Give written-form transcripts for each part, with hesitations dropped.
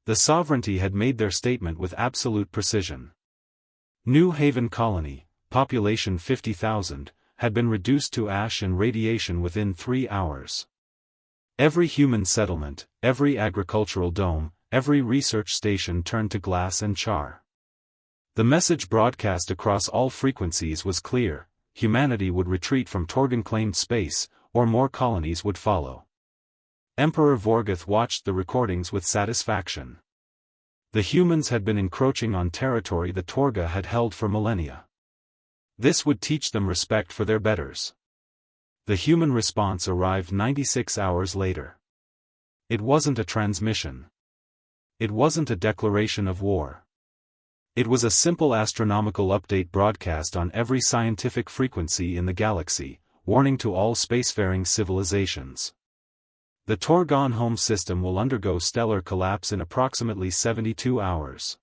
The sovereignty had made their statement with absolute precision. New Haven Colony, population 50,000, had been reduced to ash and radiation within 3 hours. Every human settlement, every agricultural dome, every research station turned to glass and char. The message broadcast across all frequencies was clear: humanity would retreat from Torgan-claimed space, or more colonies would follow. Emperor Vorgoth watched the recordings with satisfaction. The humans had been encroaching on territory the Torga had held for millennia. This would teach them respect for their betters. The human response arrived 96 hours later. It wasn't a transmission. It wasn't a declaration of war. It was a simple astronomical update broadcast on every scientific frequency in the galaxy, warning to all spacefaring civilizations. The Torgon home system will undergo stellar collapse in approximately 72 hours.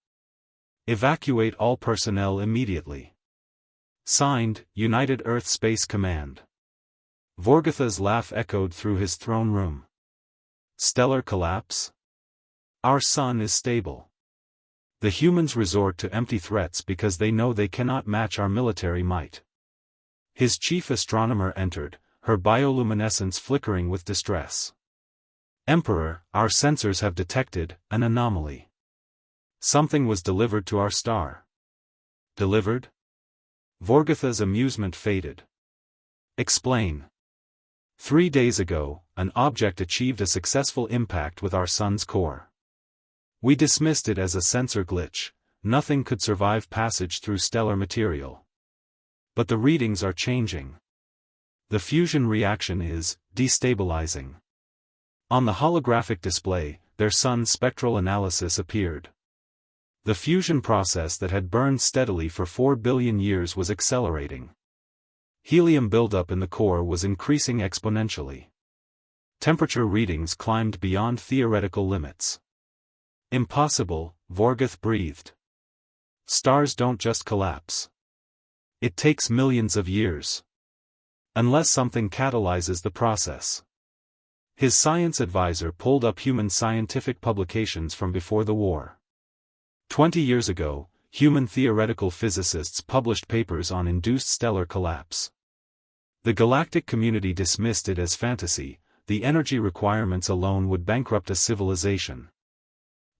Evacuate all personnel immediately. Signed, United Earth Space Command. Vorgotha's laugh echoed through his throne room. Stellar collapse? Our sun is stable. The humans resort to empty threats because they know they cannot match our military might. His chief astronomer entered, her bioluminescence flickering with distress. Emperor, our sensors have detected an anomaly. Something was delivered to our star. Delivered? Vorgotha's amusement faded. Explain. 3 days ago, an object achieved a successful impact with our sun's core. We dismissed it as a sensor glitch. Nothing could survive passage through stellar material. But the readings are changing. The fusion reaction is destabilizing. On the holographic display, their sun's spectral analysis appeared. The fusion process that had burned steadily for 4 billion years was accelerating. Helium buildup in the core was increasing exponentially. Temperature readings climbed beyond theoretical limits. Impossible, Vorgoth breathed. Stars don't just collapse. It takes millions of years. Unless something catalyzes the process. His science advisor pulled up human scientific publications from before the war. 20 years ago, human theoretical physicists published papers on induced stellar collapse. The galactic community dismissed it as fantasy. The energy requirements alone would bankrupt a civilization.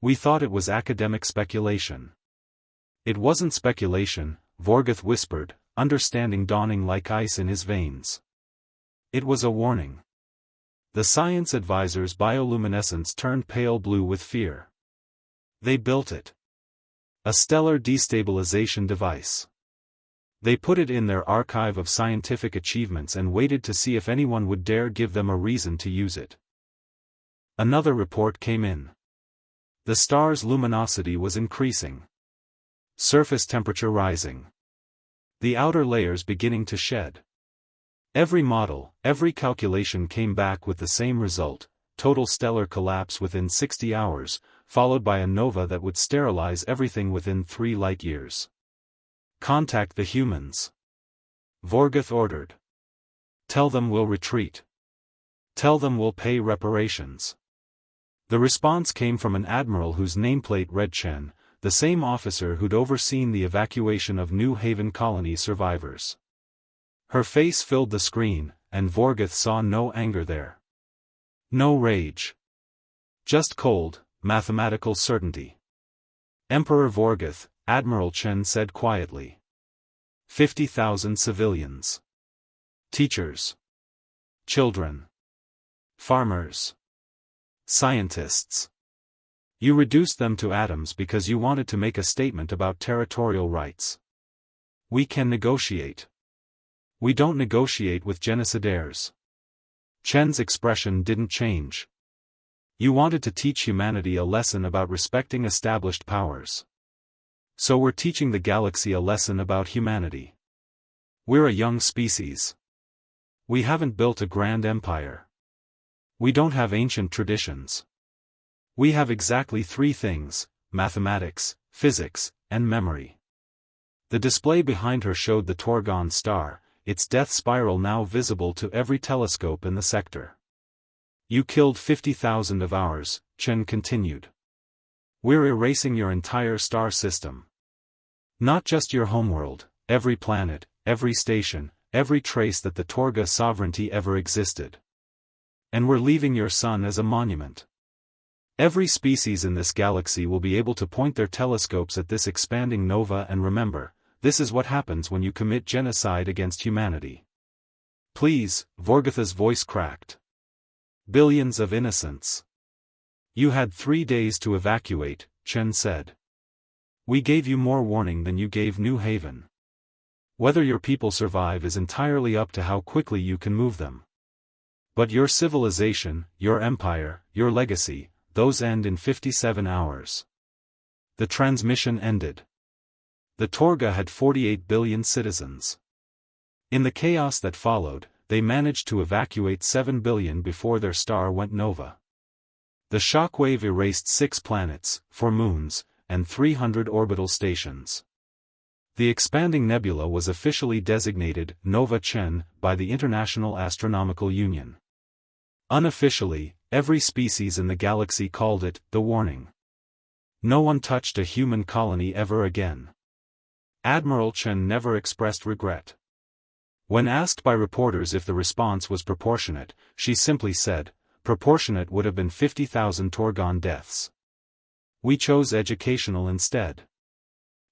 We thought it was academic speculation. It wasn't speculation, Vorgoth whispered, understanding dawning like ice in his veins. It was a warning. The science advisor's bioluminescence turned pale blue with fear. They built it. A stellar destabilization device. They put it in their archive of scientific achievements and waited to see if anyone would dare give them a reason to use it. Another report came in. The star's luminosity was increasing. Surface temperature rising. The outer layers beginning to shed. Every model, every calculation came back with the same result: total stellar collapse within 60 hours, followed by a nova that would sterilize everything within 3 light-years. Contact the humans. Vorgoth ordered. Tell them we'll retreat. Tell them we'll pay reparations. The response came from an admiral whose nameplate read Chen, the same officer who'd overseen the evacuation of New Haven Colony survivors. Her face filled the screen, and Vorgoth saw no anger there. No rage. Just cold, mathematical certainty. Emperor Vorgoth, Admiral Chen said quietly. 50,000 civilians. Teachers. Children. Farmers. Scientists. You reduced them to atoms because you wanted to make a statement about territorial rights. We can negotiate. We don't negotiate with genocidaires. Chen's expression didn't change. You wanted to teach humanity a lesson about respecting established powers. So we're teaching the galaxy a lesson about humanity. We're a young species. We haven't built a grand empire. We don't have ancient traditions. We have exactly 3 things: mathematics, physics, and memory. The display behind her showed the Torgon star, its death spiral now visible to every telescope in the sector. You killed 50,000 of ours, Chen continued. We're erasing your entire star system. Not just your homeworld, every planet, every station, every trace that the Torga sovereignty ever existed. And we're leaving your sun as a monument. Every species in this galaxy will be able to point their telescopes at this expanding nova and remember, this is what happens when you commit genocide against humanity. Please, Vorgotha's voice cracked. Billions of innocents. You had 3 days to evacuate, Chen said. We gave you more warning than you gave New Haven. Whether your people survive is entirely up to how quickly you can move them. But your civilization, your empire, your legacy, those end in 57 hours. The transmission ended. The Torga had 48 billion citizens. In the chaos that followed, they managed to evacuate 7 billion before their star went nova. The shockwave erased 6 planets, 4 moons, and 300 orbital stations. The expanding nebula was officially designated Nova Chen by the International Astronomical Union. Unofficially, every species in the galaxy called it the warning. No one touched a human colony ever again. Admiral Chen never expressed regret. When asked by reporters if the response was proportionate, she simply said, proportionate would have been 50,000 Torgon deaths. We chose educational instead.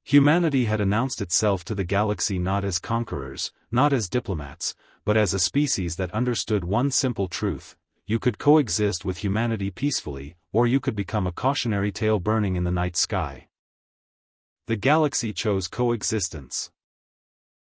Humanity had announced itself to the galaxy not as conquerors, not as diplomats, but as a species that understood one simple truth: you could coexist with humanity peacefully, or you could become a cautionary tale burning in the night sky. The galaxy chose coexistence.